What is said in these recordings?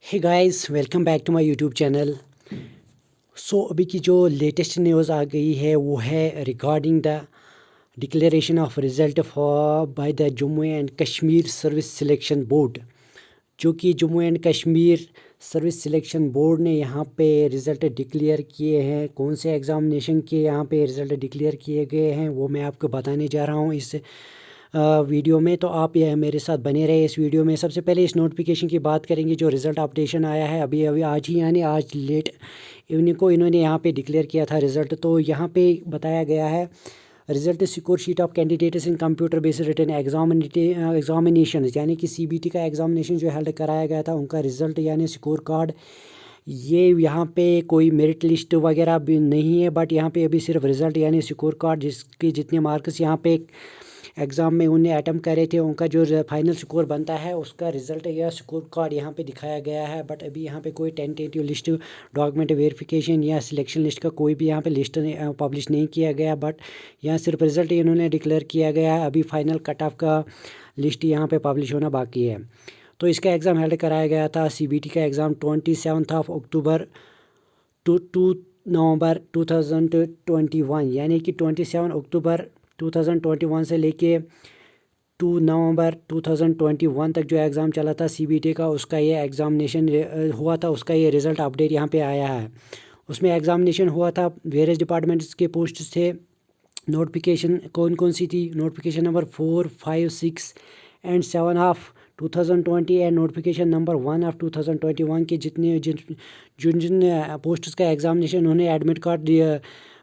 Hey guys, welcome back to my YouTube channel. अभी की जो लेटेस्ट न्यूज़ आ गई है वो है regarding the declaration of result for by the Jammu and Kashmir service selection board. जो कि Jammu and Kashmir service selection board ने यहाँ पे रिज़ल्ट डिक्लेयर किए हैं। कौन से एग्ज़ामिनेशन के यहाँ पे रिज़ल्ट डिक्लेयर किए गए हैं वो मैं आपको बताने जा रहा हूँ इस वीडियो में। तो आप ये मेरे साथ बने रहे इस वीडियो में। सबसे पहले इस नोटिफिकेशन की बात करेंगे जो रिज़ल्ट अपडेशन आया है अभी अभी आज ही, यानी आज लेट इवनिंग को इन्होंने यहाँ पे डिक्लेयर किया था रिज़ल्ट। तो यहाँ पे बताया गया है result secure sheet of candidates in computer based written examination, यानी कि सीबीटी का एग्जामिनेशन जो हेल्ड कराया गया था उनका रिजल्ट यानी स्कोर कार्ड। ये यहाँ पे कोई मेरिट लिस्ट वगैरह भी नहीं है, बट यहाँ पे अभी सिर्फ रिजल्ट यानी स्कोर कार्ड, जिसके जितने मार्क्स यहाँ पे एग्ज़ाम में उन्हें अटैम्प्ट करे थे उनका जो फाइनल स्कोर बनता है उसका रिजल्ट या स्कोर कार्ड यहाँ पे दिखाया गया है। बट अभी यहाँ पे कोई टेंटेटिव लिस्ट, डॉक्यूमेंट वेरिफिकेशन या सिलेक्शन लिस्ट का कोई भी यहाँ पे लिस्ट पब्लिश नहीं किया गया। बट यहाँ सिर्फ रिजल्ट इन्होंने डिक्लेयर किया गया है। अभी फाइनल कट ऑफ का लिस्ट यहाँ पे पब्लिश होना बाकी है। तो इसका एग्ज़ाम हेल्ड कराया गया था सीबीटी का एग्ज़ाम 27 अक्टूबर टू 2 नवंबर 2021, यानी कि 27 अक्टूबर 2021 से लेके 2 नवंबर 2021 तक जो एग्ज़ाम चला था सीबीटी का, उसका ये एग्ज़ामिनेशन हुआ था, उसका ये रिज़ल्ट अपडेट यहाँ पे आया है। उसमें एग्ज़ामिनेशन हुआ था, वेरियस डिपार्टमेंट्स के पोस्ट थे। नोटिफिकेशन कौन कौन सी थी? Notification number 4, 5, 6 and 7 of 2020 and notification number 1 of 2021 के जितने जिन जिन पोस्ट्स का एग्ज़ामिनेशन उन्होंने एडमिट कार्ड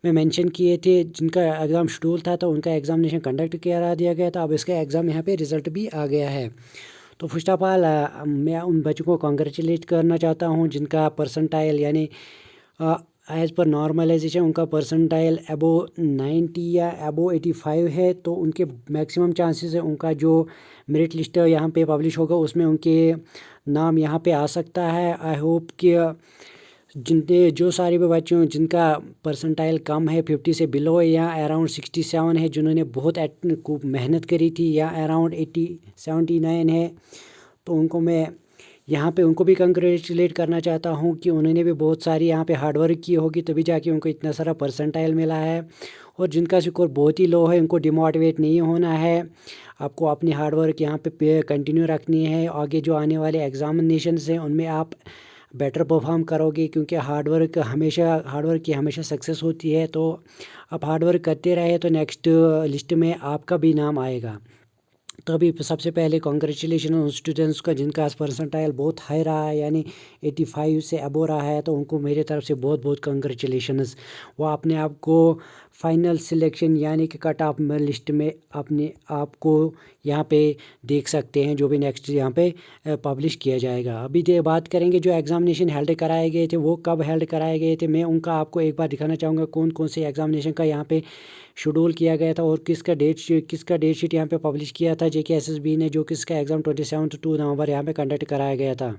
में मेंशन किए थे, जिनका एग्ज़ाम शेड्यूल था, तो उनका एग्ज़ामिनेशन कंडक्ट करा दिया गया था। अब इसका एग्ज़ाम यहाँ पे रिज़ल्ट भी आ गया है। तो फर्स्ट ऑफ ऑल मैं उन बच्चों को कॉन्ग्रेचुलेट करना चाहता हूँ जिनका परसेंटाइल यानी एज़ पर नॉर्मलाइजेशन उनका परसेंटाइल अबो 90 या अबो 85 है। तो उनके मैक्सिमम चांसेस है उनका जो मेरिट लिस्ट यहाँ पे पब्लिश होगा उसमें उनके नाम यहाँ पे आ सकता है। आई होप कि जिनके जो सारे भी बच्चे हों जिनका परसेंटाइल कम है 50 से बिलो है या अराउंड 67 है, जिन्होंने बहुत मेहनत करी थी, या अराउंड 79 है, तो उनको मैं यहाँ पे उनको भी कंग्रेचुलेट करना चाहता हूँ कि उन्होंने भी बहुत सारी यहाँ पे हार्डवर्क की होगी तभी जाके उनको इतना सारा परसेंटाइल मिला है। और जिनका स्कोर बहुत ही लो है उनको डिमोटिवेट नहीं होना है, आपको अपनी हार्डवर्क यहाँ पे कंटिन्यू रखनी है। आगे जो आने वाले एग्जामिनेशंस हैं उनमें आप बेटर परफॉर्म करोगे, क्योंकि हार्डवर्क की हमेशा सक्सेस होती है। तो आप हार्डवर्क करते रहे तो नेक्स्ट लिस्ट में आपका भी नाम आएगा। तो अभी सबसे पहले कॉन्ग्रेचुलेशन उन स्टूडेंट्स का जिनका परसेंटाइल बहुत हाई रहा है, यानी 85 से अबो रहा है, तो उनको मेरे तरफ से बहुत बहुत कॉन्ग्रेचुलेशंस। वो अपने आप को फाइनल सिलेक्शन यानी कि कट ऑफ लिस्ट में अपने आप को यहाँ पे देख सकते हैं, जो भी नेक्स्ट यहाँ पे पब्लिश किया जाएगा। अभी बात करेंगे जो एग्ज़ामिनेशन हेल्ड कराए गए थे वो कब हेल्ड कराए गए थे। मैं उनका आपको एक बार दिखाना चाहूँगा कौन कौन से एग्ज़ामिनेशन का यहाँ पे शेड्यूल किया गया था और किसका डेट शीट यहाँ पे पब्लिश किया था JKSSB ने, जो किसका एग्ज़ाम 27 नवंबर यहाँ पे कंडक्ट कराया गया था।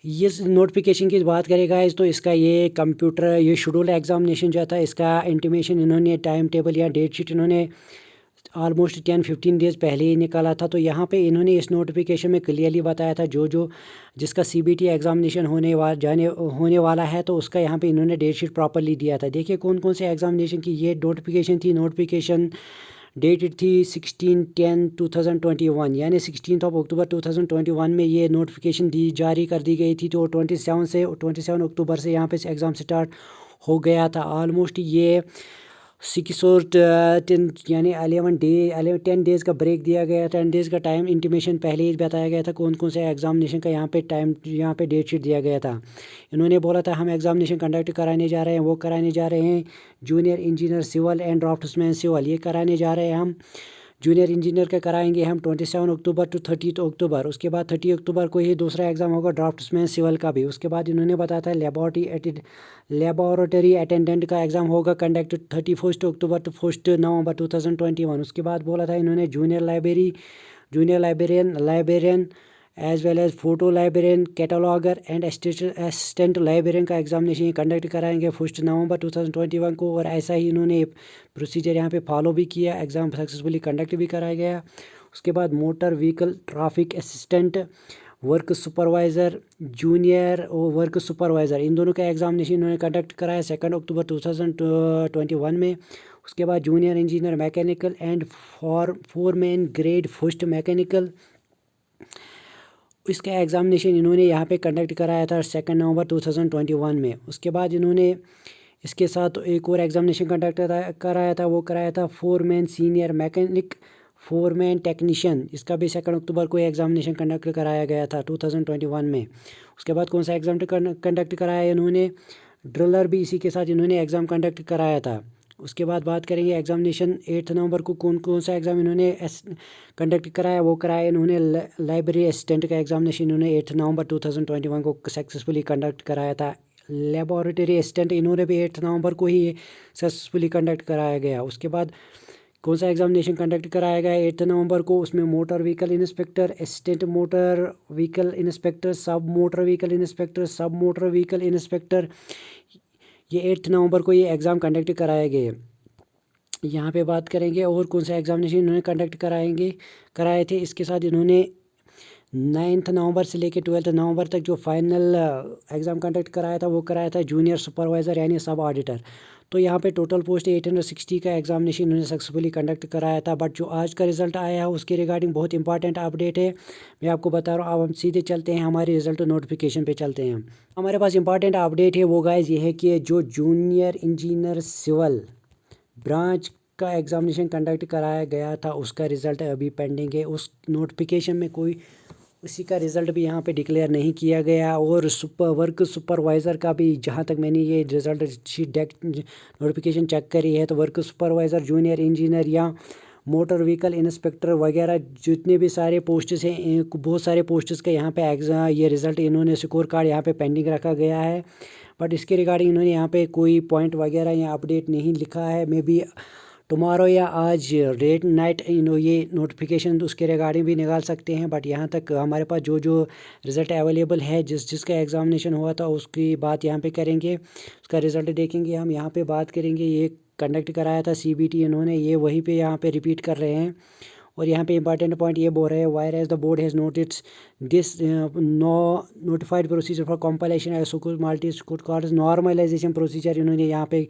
ये नोटिफिकेशन की बात करेगा इस तो इसका ये कंप्यूटर ये शेड्यूल एग्ज़ामिनेशन जो था इसका इंटीमेशन इन्होंने टाइम टेबल या डेट शीट इन्होंने ऑलमोस्ट 10-15 डेज़ पहले ही निकाला था। तो यहाँ पे इन्होंने इस नोटिफिकेशन में क्लियरली बताया था जो जिसका सीबीटी एग्ज़ामिनेशन होने वाला है, तो उसका यहाँ पे इन्होंने डेट शीट प्रॉपरली दिया था। देखिए कौन कौन से एग्ज़ामिनेशन की ये नोटिफिकेशन थी। नोटिफिकेशन डेटेड थी 16/10/2021, यानी 16 अक्टूबर 2021 में ये नोटिफिकेशन जारी कर दी गई थी। तो 27 अक्टूबर से यहाँ पे एग्ज़ाम स्टार्ट हो गया था। ऑलमोस्ट ये 6 और 10 यानी 10 डेज़ का ब्रेक दिया गया। 10 डेज़ का टाइम इंटीमेशन पहले ही बताया गया था कौन कौन से एग्ज़ामिनेशन का यहाँ पे डेट शीट दिया गया था। इन्होंने बोला था हम एग्ज़ामिनेशन कंडक्ट कराने जा रहे हैं, वो कराने जा रहे हैं junior engineer civil and draftsman civil, ये कराने जा रहे हैं हम। जूनियर इंजीनियर का कराएंगे हम 27 अक्टूबर टू 30 अक्टूबर। उसके बाद 30 अक्टूबर को ही दूसरा एग्ज़ाम होगा ड्राफ्ट्समैन सिविल का भी। उसके बाद इन्होंने बताया था लेबोरेटरी अटेंडेंट का एग्ज़ाम होगा कंडक्ट 31 अक्टूबर टू 1 नवंबर 2021। उसके बाद बोला था इन्होंने junior librarian as well as photo librarian, cataloguer and assistant librarian का एग्जामिनेशन कंडक्ट कराएंगे 1 नवंबर 2021 को। और ऐसा ही इन्होंने प्रोसीजर यहाँ पे फॉलो भी किया, एग्ज़ाम सक्सेसफुली कंडक्ट भी कराया गया। उसके बाद motor vehicle traffic assistant work supervisor, junior work supervisor, इन दोनों का एग्ज़ामिनेशन इन्होंने कंडक्ट कराया 2 अक्टूबर 2021 में। उसके बाद junior engineer mechanical and foreman grade first mechanical, इसका एग्ज़ामिनेशन इन्होंने यहाँ पे कंडक्ट कराया था 2 नवंबर 2021 में। उसके बाद इन्होंने इसके साथ एक और एग्ज़ामिनेशन कंडक्ट कराया था, वो कराया था foreman senior mechanic, foreman technician, इसका भी 2 अक्टूबर को एग्ज़ामिनेशन कंडक्ट कराया गया था 2021 में। उसके बाद कौन सा एग्ज़ाम कंडक्ट कराया इन्होंने, ड्रिलर भी इसी के साथ इन्होंने एग्ज़ाम कंडक्ट कराया था। उसके बाद बात करेंगे एग्ज़ामिनेशन 8 नवंबर को कौन कौन सा एग्ज़ाम इन्होंने कंडक्ट कराया, वो कराया इन्होंने लाइब्रेरी असिस्टेंट का एग्ज़ामिनेशन इन्होंने 8 नवंबर 2021 को सक्सेसफुली कंडक्ट कराया था। लेबोरेटरी असिस्टेंट इन्होंने भी 8 नवंबर को ही सक्सेसफुली कंडक्ट कराया गया। उसके बाद कौन सा एग्ज़ामिनेशन कंडक्ट कराया गया 8 नवंबर को, उसमें motor vehicle inspector, assistant motor vehicle inspector, सब मोटर व्हीकल इंस्पेक्टर, सब मोटर व्हीकल इंस्पेक्टर, ये 8 नवंबर को ये एग्ज़ाम कंडक्ट कराए गए। यहाँ पे बात करेंगे और कौन सा एग्ज़ामिनेशन इन्होंने कंडक्ट कराए थे। इसके साथ इन्होंने 9 नवंबर से लेकर 12 नवंबर तक जो फाइनल एग्ज़ाम कंडक्ट कराया था, वो कराया था जूनियर सुपरवाइज़र यानी सब ऑडिटर। तो यहाँ पे टोटल पोस्ट 860 का एग्ज़ामिनेशन इन्होंने सक्सेसफुली कंडक्ट कराया था। बट जो आज का रिज़ल्ट आया है उसके रिगार्डिंग बहुत इंपॉर्टेंट अपडेट है, मैं आपको बता रहा हूँ। अब हम सीधे चलते हैं हमारे रिज़ल्ट नोटिफिकेशन पे चलते हैं। हमारे पास इंपॉर्टेंट अपडेट है वो गाइस ये है कि जो जूनियर इंजीनियर सिविल ब्रांच का एग्ज़ामिनेशन कंडक्ट कराया गया था उसका रिज़ल्ट अभी पेंडिंग है। उस नोटिफिकेशन में कोई उसी का रिज़ल्ट भी यहाँ पे डिक्लेयर नहीं किया गया। और वर्क सुपरवाइज़र का भी, जहाँ तक मैंने ये रिज़ल्ट शीट नोटिफिकेशन चेक करी है, तो वर्क सुपरवाइज़र, जूनियर इंजीनियर या मोटर व्हीकल इंस्पेक्टर वगैरह जितने भी सारे पोस्ट्स हैं, बहुत सारे पोस्ट्स का यहाँ पे एग्ज़ाम ये रिज़ल्ट इन्होंने स्कोर कार्ड यहाँ पे पेंडिंग रखा गया है। बट इसके रिगार्डिंग इन्होंने यहाँ पे कोई पॉइंट वगैरह या अपडेट नहीं लिखा है। मे बी टुमारो या आज लेट नाइट ये नोटिफिकेशन उसके रिगार्डिंग भी निकाल सकते हैं। बट यहाँ तक हमारे पास जो रिज़ल्ट अवेलेबल है, जिसका एग्ज़ामिनेशन हुआ था उसकी बात यहाँ पे करेंगे, उसका रिज़ल्ट देखेंगे हम। यहाँ पे बात करेंगे ये कंडक्ट कराया था CBT इन्होंने, ये वहीं पे यहाँ पे रिपीट कर रहे हैं। और यहाँ पे इंपॉर्टेंट पॉइंट ये बोल रहे हैं, whereas the board has notice this notified procedure for compilation as school multi school card normalisation procedure, इन्होंने यहाँ पे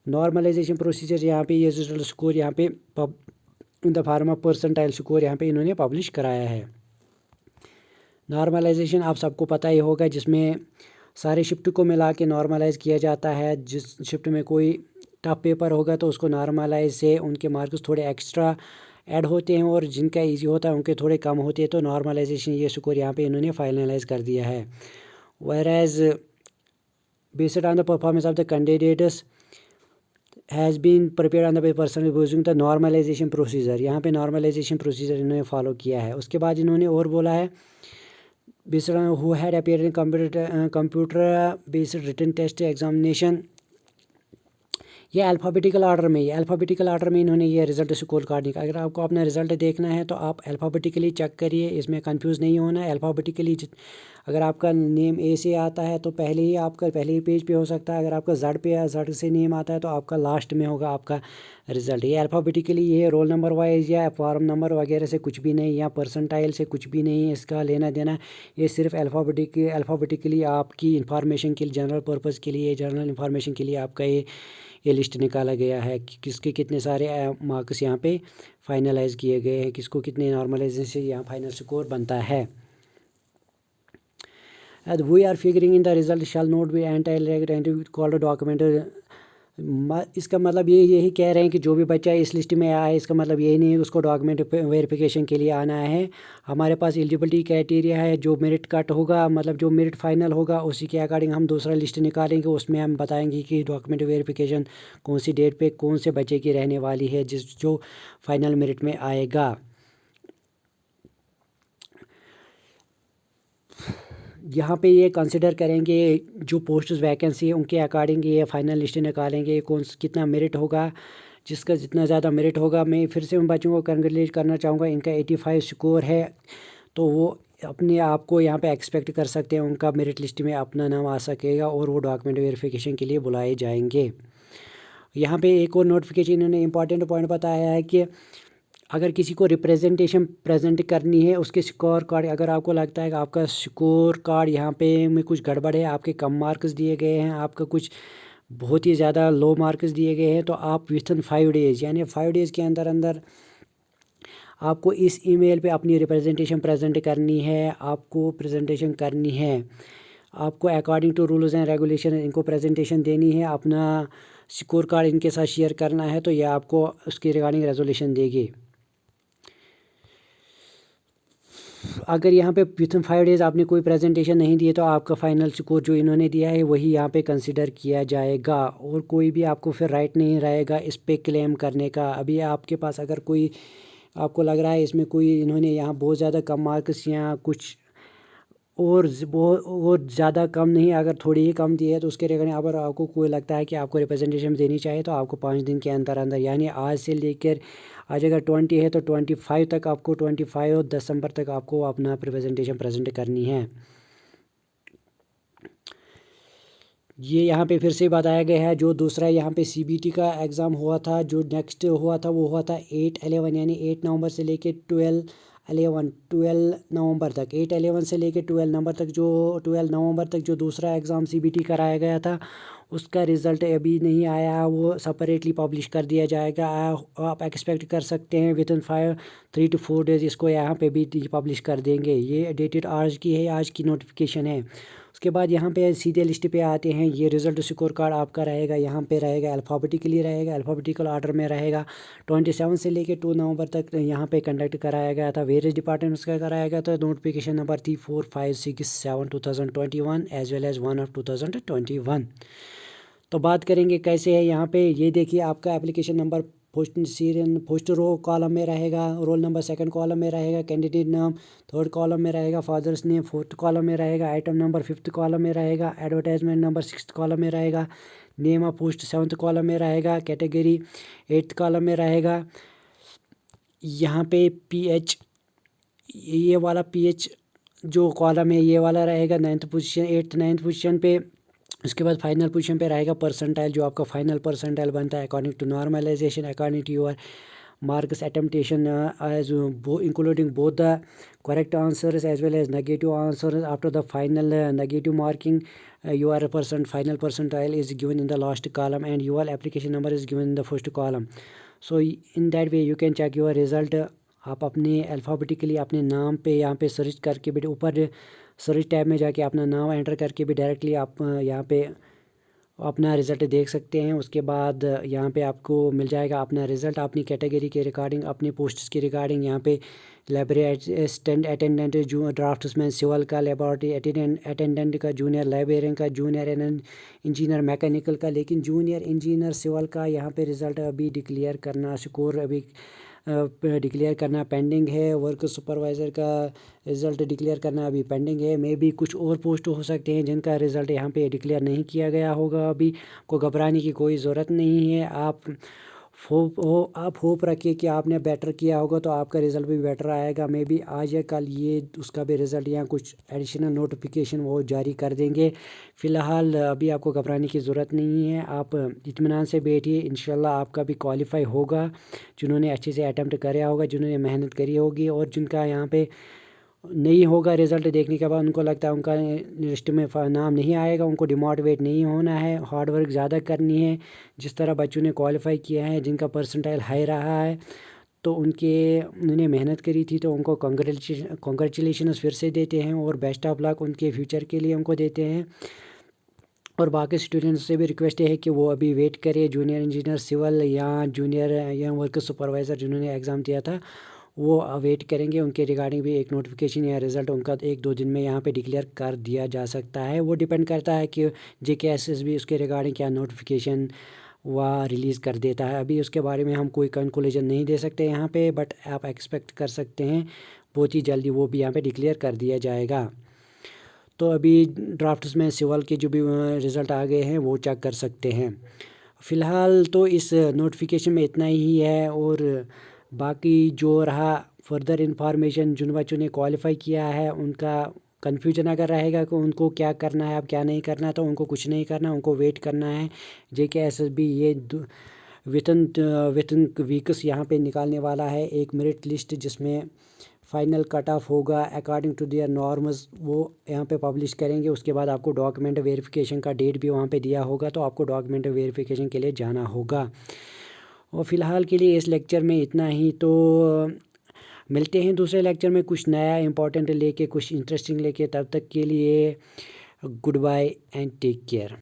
नॉर्मलाइजेशन प्रोसीजर यहाँ पे ये रिजल्ट स्कोर यहाँ पे in the form of percentile score यहाँ पे इन्होंने पब्लिश कराया है। नॉर्मलाइजेशन आप सबको पता ही होगा, जिसमें सारे शिफ्ट को मिला के नॉर्मलाइज़ किया जाता है। जिस शिफ्ट में कोई टफ पेपर होगा तो उसको नॉर्मलाइज से उनके मार्क्स थोड़े एक्स्ट्रा ऐड होते हैं और जिनका इजी होता है उनके थोड़े कम होते हैं। तो नॉर्मलाइजेशन ये स्कोर यहाँ पे इन्होंने फाइनलाइज कर दिया है। Whereas based on the performance of the candidates has been prepare on the person using the normalisation procedure, यहाँ पे नॉर्मलाइजेशन प्रोसीजर इन्होंने फॉलो किया है। उसके बाद इन्होंने और बोला है based on who had appeared in computer based written test examination, ये अल्फ़ाबेटिकल ऑर्डर में इन्होंने ये रिज़ल्ट स्कोर कार्ड निकाला। अगर आपको अपना रिज़ल्ट देखना है तो आप अल्फ़ाबेटिकली चेक करिए, इसमें कंफ्यूज नहीं होना है। अल्फ़ाबेटिकली अगर आपका नेम A से आता है तो पहले ही पेज पे हो सकता है। अगर आपका Z से नेम आता है तो आपका लास्ट में होगा आपका रिज़ल्ट। ये अल्फ़ाबेटिकली ये रोल नंबर वाइज या फॉर्म नंबर वगैरह से कुछ भी नहीं, या परसेंटाइल से कुछ भी नहीं इसका लेना देना। ये सिर्फ अल्फ़ाबेटिकली आपकी इंफॉर्मेशन के लिए, जनरल पर्पज़ के लिए, जनरल इंफॉर्मेशन के लिए आपका ये लिस्ट निकाला गया है कि किसके कितने सारे मार्क्स यहाँ पे फाइनलाइज किए गए हैं, किसको कितने नॉर्मलाइजेशन से यहाँ फाइनल स्कोर बनता है। As we are figuring in the result shall not be called document, इसका मतलब यही कह रहे हैं कि जो भी बच्चा इस लिस्ट में आया है इसका मतलब यही नहीं है उसको डॉक्यूमेंट वेरिफिकेशन के लिए आना है। हमारे पास एलिजिबिलिटी क्राइटेरिया है, जो मेरिट कट होगा, मतलब जो मेरिट फाइनल होगा उसी के अकॉर्डिंग हम दूसरा लिस्ट निकालेंगे। उसमें हम बताएंगे कि डॉक्यूमेंट वेरिफिकेशन कौन सी डेट पे कौन से बच्चे की रहने वाली है जो फाइनल मेरिट में आएगा। यहाँ पे ये कंसिडर करेंगे जो पोस्ट्स वैकेंसी है उनके अकॉर्डिंग ये फाइनल लिस्ट निकालेंगे कितना मेरिट होगा। जिसका जितना ज़्यादा मेरिट होगा, मैं फिर से उन बच्चों को कंग्रेचुलेट करना चाहूँगा, इनका 85 स्कोर है तो वो अपने आप को यहाँ पे एक्सपेक्ट कर सकते हैं उनका मेरिट लिस्ट में अपना नाम आ सकेगा और वो डॉक्यूमेंट वेरिफिकेशन के लिए बुलाए जाएंगे। यहाँ पे एक और नोटिफिकेशन इन्होंने इंपॉर्टेंट पॉइंट बताया है कि अगर किसी को रिप्रेजेंटेशन प्रेजेंट करनी है उसके स्कोर कार्ड, अगर आपको लगता है कि आपका स्कोर कार्ड यहाँ पे में कुछ गड़बड़ है, आपके कम मार्क्स दिए गए हैं, आपका कुछ बहुत ही ज़्यादा लो मार्क्स दिए गए हैं, तो आप विथिन 5 डेज़ यानी 5 डेज़ के अंदर अंदर आपको इस ईमेल पे अपनी रिप्रेजेंटेशन प्रेजेंट करनी है। आपको प्रेजेंटेशन करनी है, आपको according to rules and regulation इनको प्रेजेंटेशन देनी है, अपना स्कोर कार्ड इनके साथ शेयर करना है, तो ये आपको उसकी रिगार्डिंग रेजोल्यूशन देगी। अगर यहाँ पे विथिन 5 डेज़ आपने कोई प्रेजेंटेशन नहीं दी तो आपका फाइनल स्कोर जो इन्होंने दिया है वही यहाँ पे कंसिडर किया जाएगा, और कोई भी आपको फिर राइट नहीं रहेगा इस पे क्लेम करने का। अभी आपके पास अगर कोई आपको लग रहा है इसमें कोई इन्होंने यहाँ बहुत ज़्यादा कम मार्क्स या कुछ और ज़्यादा कम नहीं, अगर थोड़ी ही कम दी है, तो उसके रिगार्डिंग अगर आपको कोई लगता है कि आपको रिप्रेजेंटेशन देनी चाहिए तो आपको 5 दिन के अंदर अंदर, यानी आज से लेकर आज अगर 20 है तो 25 तक आपको 25 दिसंबर तक आपको अपना रिप्रेजेंटेशन प्रेजेंट करनी है। ये यहाँ पे फिर से बताया गया है, जो दूसरा यहाँ पे सीबीटी का एग्ज़ाम हुआ था, जो नेक्स्ट हुआ था वो हुआ था 8/11 यानी 8 नवंबर से लेके 12 नवंबर तक, 8/11 से लेके 12 नवंबर तक जो दूसरा एग्ज़ाम सीबीटी कराया गया था उसका रिज़ल्ट अभी नहीं आया, वो सेपरेटली पब्लिश कर दिया जाएगा। आप एक्सपेक्ट कर सकते हैं विद इन 3 to 4 डेज़ इसको यहाँ पे भी पब्लिश कर देंगे। ये डेटेड आज की है, आज की नोटिफिकेशन है। उसके बाद यहाँ पे सीधे लिस्ट पे आते हैं। ये रिज़ल्ट स्कोर कार्ड आपका रहेगा, यहाँ पे रहेगा अल्फ़ाबेटिकली रहेगा, अल्फ़ाबेटिकल ऑर्डर में रहेगा। 27 से लेके 2 नवंबर तक यहाँ पे कंडक्ट कराया गया था, वेरियस डिपार्टमेंट्स का कराया गया था। नोटिफिकेशन नंबर थी 4567 2021 एज वेल एज़ 1 of 2021। तो बात करेंगे कैसे है यहाँ पे। ये देखिए आपका application number first row column में रहेगा, रोल नंबर सेकंड कॉलम में रहेगा, कैंडिडेट नाम थर्ड कॉलम में रहेगा, फादर्स नेम फोर्थ कॉलम में रहेगा, आइटम नंबर फिफ्थ कॉलम में रहेगा, एडवर्टाइजमेंट नंबर सिक्स्थ कॉलम में रहेगा, name of post seventh column में रहेगा, कैटेगरी एट्थ कॉलम में रहेगा। यहाँ पे पीएच, ये वाला पीएच जो कॉलम है ये वाला रहेगा 9th पोजीशन पे। उसके बाद फाइनल पोजीशन पे रहेगा परसेंटाइल, जो आपका फाइनल परसेंटाइल बनता है according to normalisation, according to your marks attemptation as including both the correct answers as well as negative answers. After the final negative marking, your final percentile is given in the last column and your application number is given in the first column. So in that way you can check your result. आप अपने alphabetically अपने नाम पे यहाँ पे search करके भी, ऊपर सर्च टैब में जाके अपना नाम एंटर करके भी डायरेक्टली आप यहाँ पे अपना रिज़ल्ट देख सकते हैं। उसके बाद यहाँ पे आपको मिल जाएगा अपना रिज़ल्ट अपनी कैटेगरी के रिगार्डिंग, अपने पोस्ट्स के रिगार्डिंग। यहाँ पे लाइब्रेरी असिस्टेंट अटेंडेंट, जो ड्राफ्ट्समैन सिविल का, लेबॉरेटरी अटेंडेंट का, जूनियर लाइब्रेरियन का, जूनियर इंजीनियर मैकेनिकल का। लेकिन जूनियर इंजीनियर सिविल का यहाँ पे रिज़ल्ट अभी डिक्लेयर करना, स्कोर अभी डिक्लेयर करना पेंडिंग है। वर्क सुपरवाइज़र का रिज़ल्ट डिक्लेयर करना अभी पेंडिंग है। मे भी कुछ और पोस्ट हो सकते हैं जिनका रिज़ल्ट यहाँ पे डिक्लेयर नहीं किया गया होगा। अभी को घबराने की कोई ज़रूरत नहीं है। आप होप रखिए कि आपने बेटर किया होगा तो आपका रिज़ल्ट भी बेटर आएगा। मे बी आज या कल ये उसका भी रिज़ल्ट या कुछ एडिशनल नोटिफिकेशन वो जारी कर देंगे। फ़िलहाल अभी आपको घबराने की ज़रूरत नहीं है, आप इत्मीनान से बैठिए, इंशाल्लाह आपका भी क्वालिफाई होगा। जिन्होंने अच्छे से अटैम्प्ट किया होगा, जिन्होंने मेहनत करी होगी, और जिनका यहाँ पे नहीं होगा रिज़ल्ट देखने के बाद उनको लगता है उनका लिस्ट में नाम नहीं आएगा, उनको डिमोटिवेट नहीं होना है, हार्ड वर्क ज़्यादा करनी है। जिस तरह बच्चों ने क्वालिफाई किया है, जिनका परसेंटाइल हाई रहा है, तो उन्होंने मेहनत करी थी, तो उनको कॉन्ग्रेचुलेशंस फिर से देते हैं और बेस्ट ऑफ लक उनके फ्यूचर के लिए उनको देते हैं। और बाकी स्टूडेंट्स से भी रिक्वेस्ट है कि वो अभी वेट करें। जूनियर इंजीनियर सिविल या जूनियर या वर्क सुपरवाइज़र जिन्होंने एग्ज़ाम दिया था वो वेट करेंगे, उनके रिगार्डिंग भी एक नोटिफिकेशन या रिज़ल्ट उनका 1-2 दिन में यहाँ पे डिक्लेयर कर दिया जा सकता है। वो डिपेंड करता है कि JKSS भी उसके रिगार्डिंग क्या नोटिफिकेशन वह रिलीज़ कर देता है। अभी उसके बारे में हम कोई कंक्लूजन नहीं दे सकते यहाँ पे, बट आप एक्सपेक्ट कर सकते हैं बहुत ही जल्दी वो भी यहाँ पे डिक्लेयर कर दिया जाएगा। तो अभी ड्राफ्ट्स में सिविल के जो भी रिज़ल्ट आ गए हैं वो चेक कर सकते हैं। फ़िलहाल तो इस नोटिफिकेशन में इतना ही है, और बाकी जो रहा फर्दर इंफॉर्मेशन, जिन बच्चों ने क्वालिफाई किया है उनका कन्फ्यूजन अगर रहेगा कि उनको क्या करना है अब क्या नहीं करना, तो उनको कुछ नहीं करना, उनको वेट करना है। JKSS भी ये विथिन वीक्स यहाँ पे निकालने वाला है एक मेरिट लिस्ट, जिसमें फाइनल कट ऑफ होगा अकॉर्डिंग टू देयर नॉर्म्स, वो यहाँ पे पब्लिश करेंगे। उसके बाद आपको डॉक्यूमेंट वेरिफिकेशन का डेट भी वहाँ पे दिया होगा, तो आपको डॉक्यूमेंट वेरिफिकेशन के लिए जाना होगा। और फ़िलहाल के लिए इस लेक्चर में इतना ही। तो मिलते हैं दूसरे लेक्चर में कुछ नया इंपॉर्टेंट लेके, कुछ इंटरेस्टिंग लेके। तब तक के लिए goodbye and take care.